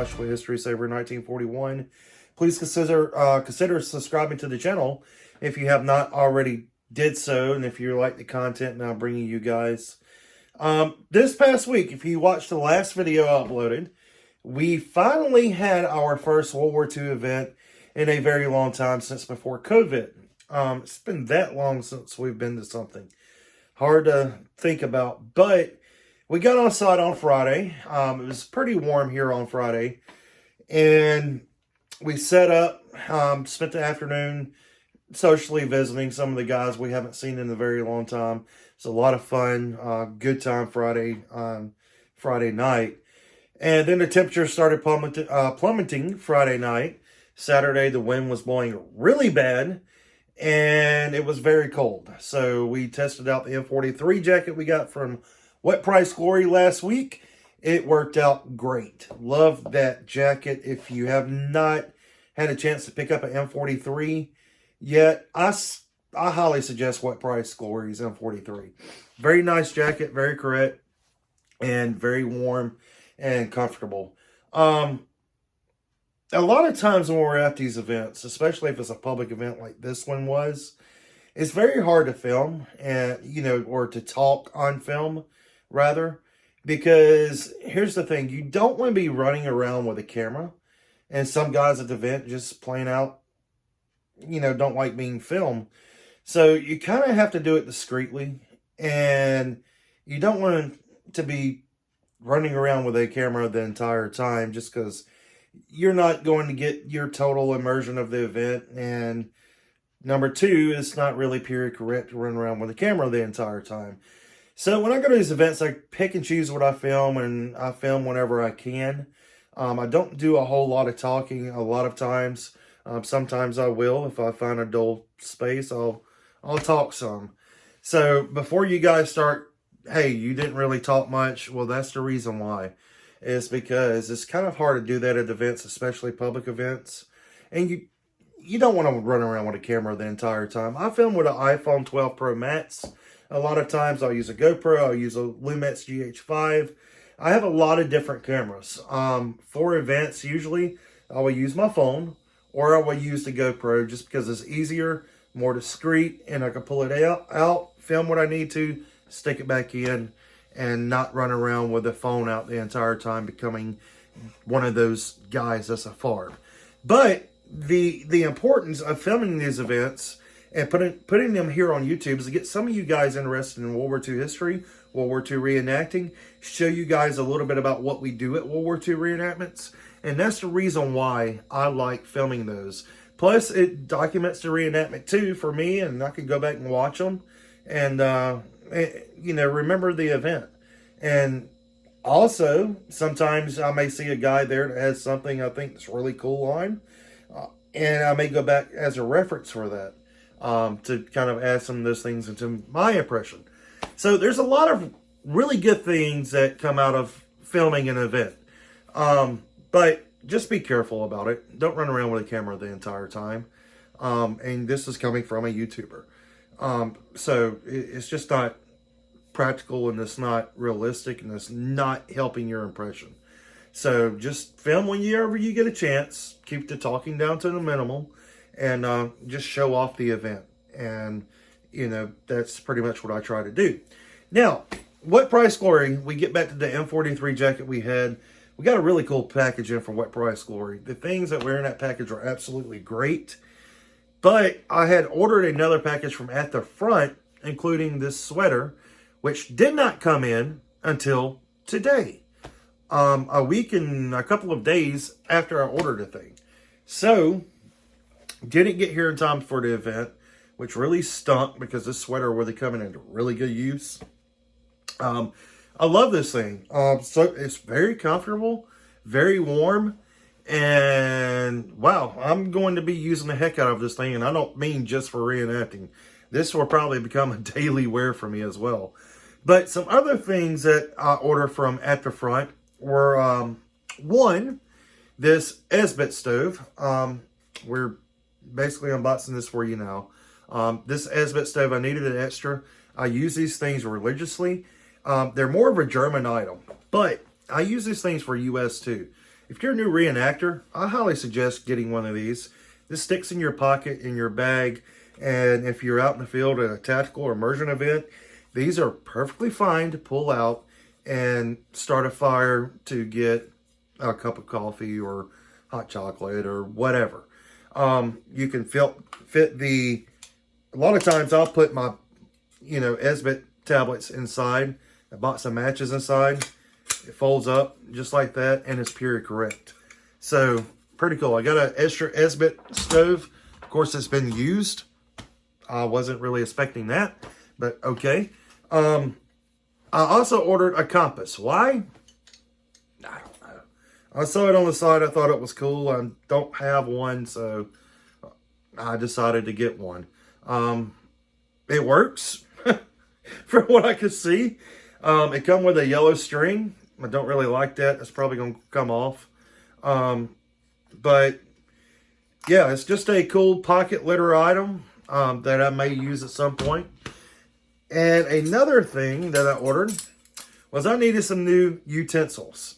Watch with History Saver 1941. Please consider subscribing to the channel if you have not already did so, and if you like the content now bringing you guys. This past week, if you watched the last video I uploaded, we finally had our first World War II event in a very long time, since before COVID. It's been that long since we've been to something. Hard to think about, but we got on site on Friday. It was pretty warm here on Friday, and we set up, spent the afternoon socially visiting some of the guys we haven't seen in a very long time. It's a lot of fun, good time Friday night. And then the temperature started plummeting Friday night. Saturday, the wind was blowing really bad, and it was very cold. So we tested out the M43 jacket we got from Wet Price Glory last week. It worked out great. Love that jacket. If you have not had a chance to pick up an M43 yet, I highly suggest Wet Price Glory's M43. Very nice jacket, very correct, and very warm and comfortable. A lot of times when we're at these events, especially if it's a public event like this one was, it's very hard to film and, or to talk on film, rather, because here's the thing: you don't want to be running around with a camera, and some guys at the event just plain out, don't like being filmed. So you kind of have to do it discreetly, and you don't want to be running around with a camera the entire time, just because you're not going to get your total immersion of the event. And number two, it's not really period correct to run around with a camera the entire time. So when I go to these events, I pick and choose what I film, and I film whenever I can. I don't do a whole lot of talking a lot of times. Sometimes I will. If I find a dull space, I'll talk some. So before you guys start, hey, you didn't really talk much, well, that's the reason why. Is because it's kind of hard to do that at events, especially public events. And you don't want to run around with a camera the entire time. I film with an iPhone 12 Pro Max. A lot of times I'll use a GoPro, I'll use a Lumix GH5. I have a lot of different cameras. For events, usually I will use my phone, or I will use the GoPro, just because it's easier, more discreet, and I can pull it out, film what I need to, stick it back in, and not run around with the phone out the entire time, becoming one of those guys that's a farm. But the importance of filming these events and putting them here on YouTube is to get some of you guys interested in World War II history, World War II reenacting, show you guys a little bit about what we do at World War II reenactments. And that's the reason why I like filming those. Plus, it documents the reenactment too for me, and I can go back and watch them and, remember the event. And also, sometimes I may see a guy there that has something I think that's really cool on, and I may go back as a reference for that, to kind of add some of those things into my impression. So there's a lot of really good things that come out of filming an event. But just be careful about it. Don't run around with a camera the entire time. And this is coming from a YouTuber. So it's just not practical, and it's not realistic, and it's not helping your impression. So just film whenever you get a chance. Keep the talking down to the minimal, and just show off the event. And, that's pretty much what I try to do. Now, Wet Price Glory, we get back to the M43 jacket we had. We got a really cool package in from Wet Price Glory. The things that were in that package are absolutely great. But I had ordered another package from At the Front, including this sweater, which did not come in until today. A week and a couple of days after I ordered the thing. So, didn't get here in time for the event, which really stunk, because this sweater would have come in into really good use. I love this thing. So it's very comfortable, very warm, and wow, I'm going to be using the heck out of this thing, and I don't mean just for reenacting. This will probably become a daily wear for me as well. But some other things that I ordered from At the Front were, one, this Esbit stove. We're basically unboxing this for you now. This Esbit stove, I needed an extra. I use these things religiously. They're more of a German item, but I use these things for US too. If you're a new reenactor, I highly suggest getting one of these. This sticks in your pocket, in your bag, and if you're out in the field at a tactical or immersion event, these are perfectly fine to pull out and start a fire to get a cup of coffee or hot chocolate or whatever. You can fit the, a lot of times I'll put my, Esbit tablets inside, a box of matches inside. It folds up just like that, and it's period correct. So, pretty cool. I got an extra Esbit stove. Of course, it's been used. I wasn't really expecting that, but okay. I also ordered a compass. Why? I don't know. I saw it on the side. I thought it was cool. I don't have one, so I decided to get one. It works from what I could see. It comes with a yellow string. I don't really like that. It's probably going to come off. But yeah, it's just a cool pocket litter item that I may use at some point. And another thing that I ordered was I needed some new utensils.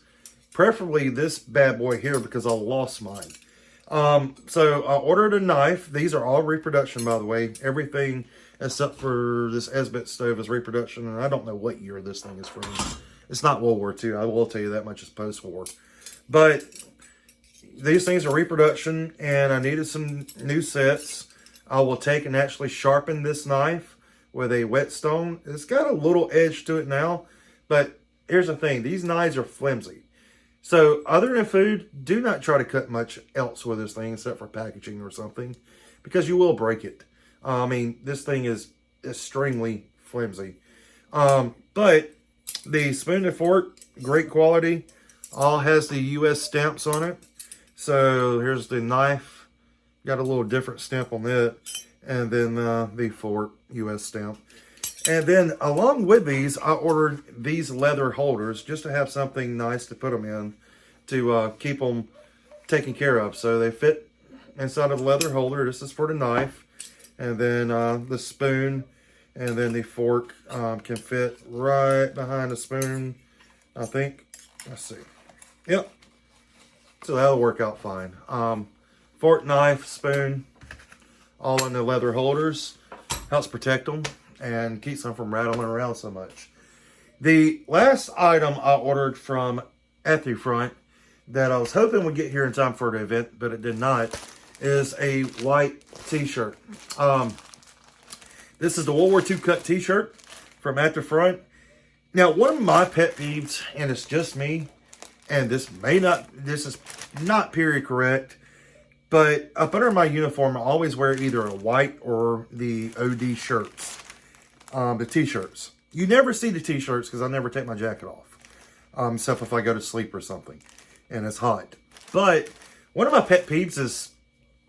Preferably this bad boy here because I lost mine. So I ordered a knife. These are all reproduction, by the way. Everything except for this Esbit stove is reproduction. And I don't know what year this thing is from. It's not World War II. I will tell you that much. It's post-war. But these things are reproduction, and I needed some new sets. I will take and actually sharpen this knife with a whetstone. It's got a little edge to it now, but here's the thing. These knives are flimsy. So other than food, do not try to cut much else with this thing except for packaging or something, because you will break it. I mean, this thing is extremely flimsy. But the spoon and fork, great quality. All has the U.S. stamps on it. So here's the knife. Got a little different stamp on it. And then the fork, U.S. stamp. And then along with these, I ordered these leather holders just to have something nice to put them in to keep them taken care of. So they fit inside of the leather holder. This is for the knife. And then the spoon and then the fork can fit right behind the spoon, I think. Let's see. Yep. So that'll work out fine. Fork, knife, spoon, all in the leather holders. Helps protect them and keeps them from rattling around so much. The last item I ordered from Front that I was hoping would get here in time for the event, but it did not, is a white t-shirt. This is the World War II cut t-shirt from Front. Now, one of my pet peeves, and it's just me, and this is not period correct, but up under my uniform, I always wear either a white or the OD shirts, the t-shirts. You never see the t-shirts because I never take my jacket off, except if I go to sleep or something, and it's hot. But one of my pet peeves is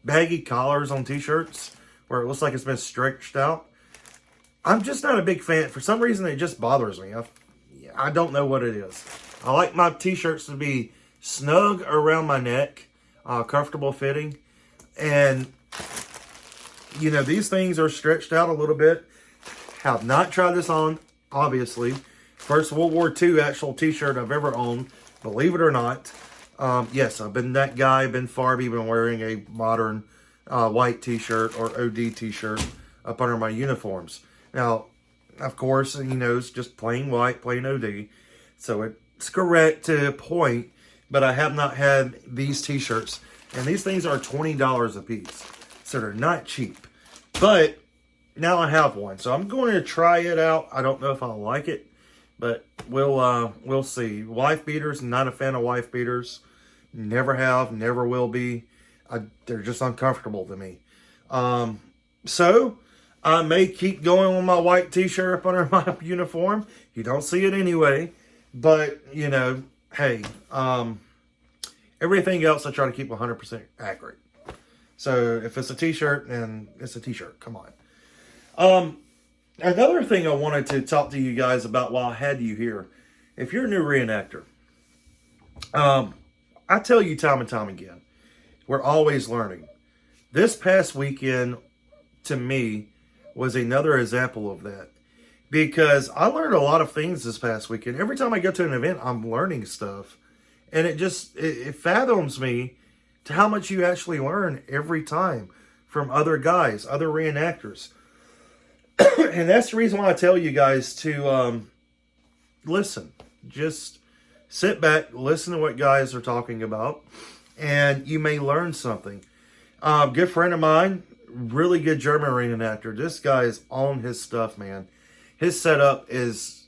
baggy collars on t-shirts where it looks like it's been stretched out. I'm just not a big fan. For some reason, it just bothers me. I don't know what it is. I like my t-shirts to be snug around my neck, comfortable fitting. And, these things are stretched out a little bit. Have not tried this on, obviously. First World War II actual t-shirt I've ever owned, believe it or not. Yes, I've been that guy, been Farby, been wearing a modern white t-shirt or OD t-shirt up under my uniforms. Now, of course, it's just plain white, plain OD. So it's correct to a point, but I have not had these t-shirts. And these things are $20 a piece. So they're not cheap. But now I have one. So I'm going to try it out. I don't know if I'll like it, but we'll see. Wife beaters, not a fan of wife beaters. Never have, never will be. They're just uncomfortable to me. So I may keep going with my white t-shirt up under my uniform. You don't see it anyway. But, hey, everything else I try to keep 100% accurate. So if it's a t-shirt, then it's a t-shirt. Come on. Another thing I wanted to talk to you guys about while I had you here. If you're a new reenactor, I tell you time and time again, we're always learning. This past weekend, to me, was another example of that. Because I learned a lot of things this past weekend. Every time I go to an event, I'm learning stuff. And it fathoms me to how much you actually learn every time from other guys, other reenactors. And that's the reason why I tell you guys to listen. Just sit back, listen to what guys are talking about, and you may learn something. Good friend of mine, really good German reenactor. This guy is on his stuff, man. His setup is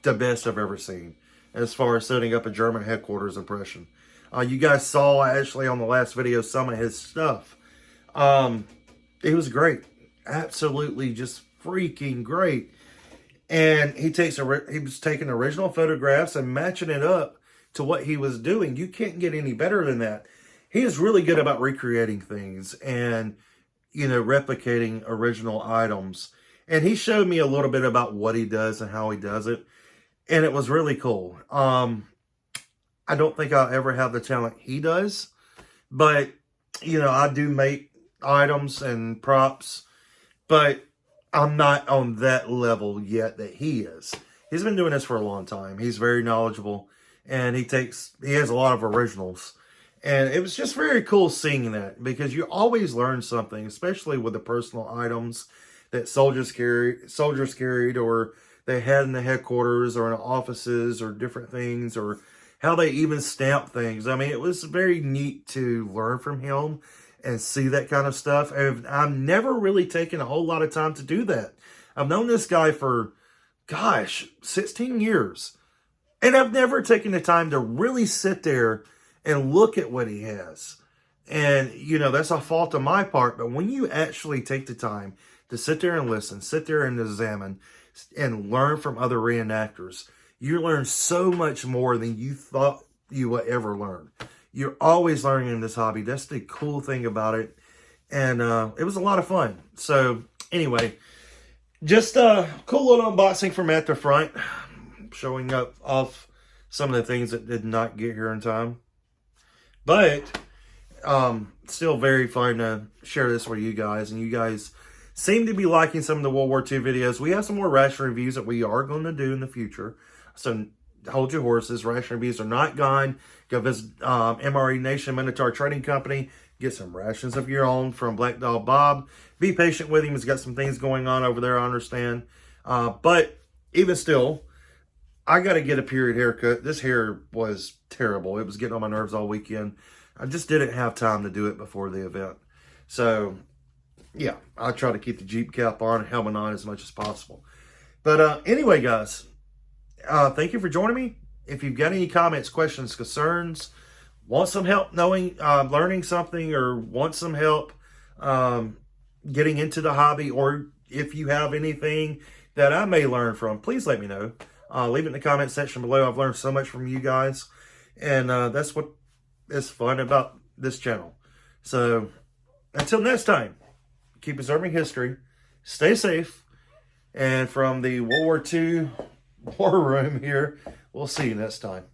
the best I've ever seen as far as setting up a German headquarters impression. You guys saw actually on the last video some of his stuff. It was great. Absolutely just freaking great. And he was taking original photographs and matching it up to what he was doing. You can't get any better than that. He is really good about recreating things and, replicating original items. And he showed me a little bit about what he does and how he does it. And it was really cool. I don't think I'll ever have the talent he does. But, I do make items and props. But I'm not on that level yet that he is. He's been doing this for a long time. He's very knowledgeable. And he has a lot of originals. And it was just very cool seeing that. Because you always learn something. Especially with the personal items that soldiers carried, or they had in the headquarters or in the offices or different things, or how they even stamp things. I mean, it was very neat to learn from him and see that kind of stuff. And I've never really taken a whole lot of time to do that. I've known this guy for, 16 years. And I've never taken the time to really sit there and look at what he has. And, that's a fault on my part. But when you actually take the time to sit there and listen, sit there and examine, and learn from other reenactors, you learn so much more than you thought you would ever learn. You're always learning in this hobby. That's the cool thing about it. And it was a lot of fun. So anyway, just a cool little unboxing from at the front, showing up off some of the things that did not get here in time. But still very fun to share this with you guys. And you guys seem to be liking some of the World War II videos. We have some more ration reviews that we are going to do in the future. So hold your horses. Ration reviews are not gone. Go visit MRE Nation Minotaur Trading Company. Get some rations of your own from Black Dog Bob. Be patient with him. He's got some things going on over there, I understand. But even still, I got to get a period haircut. This hair was terrible. It was getting on my nerves all weekend. I just didn't have time to do it before the event. So yeah, I try to keep the Jeep cap on, helmet on as much as possible. But anyway, guys, thank you for joining me. If you've got any comments, questions, concerns, want some help learning something, or want some help getting into the hobby, or if you have anything that I may learn from, please let me know. Leave it in the comment section below. I've learned so much from you guys, and that's what is fun about this channel. So until next time, keep preserving history, stay safe, and from the World War II war room here, we'll see you next time.